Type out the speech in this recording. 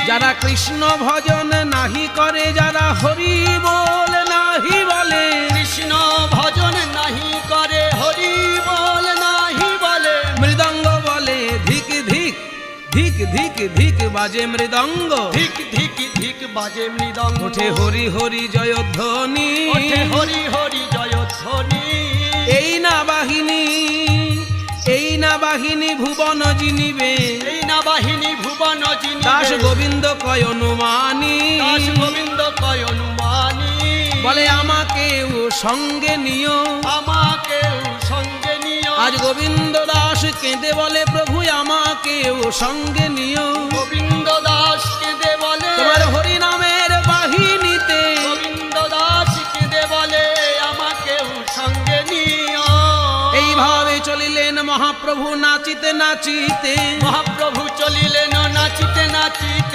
যারা কৃষ্ণ ভজন নাহি করে, যারা হরি বল নাহি বলে, কৃষ্ণ ভজন নাহি করে, হরি বল নাহি বলে, মৃদঙ্গ বলে ধিক ধিক ধিক ধিক ধিক বাজে মৃদঙ্গ, ধিক ধিক ধিক বাজে মৃদঙ্গ, ওঠে হরি হরি জয়ধ্বনি, ওঠে হরি হরি জয়ধ্বনি। এই না বাহিনী, এই না বাহিনী ভুবন জিনিবে, এই না বাহিনী ভুবন জিনিবে, দাস গোবিন্দ কয় অনুমানী, দাস গোবিন্দ কয় অনুমানী। বলে আমাকেও সঙ্গে নিও, আমাকেও সঙ্গে নিও। আজ গোবিন্দ দাস কেঁদে বলে প্রভু আমাকেও সঙ্গে নিও, গোবিন্দ দাস কেঁদে বলে তোমার হরি নামের বাহিনীতে, গোবিন্দ দাস কেঁদে বলে আমাকেও সঙ্গে নিও। এইভাবে চলিলেন মহাপ্রভু নাচিতে নাচিতে, মহাপ্রভু চলিলেন নাচিতে নাচিতে,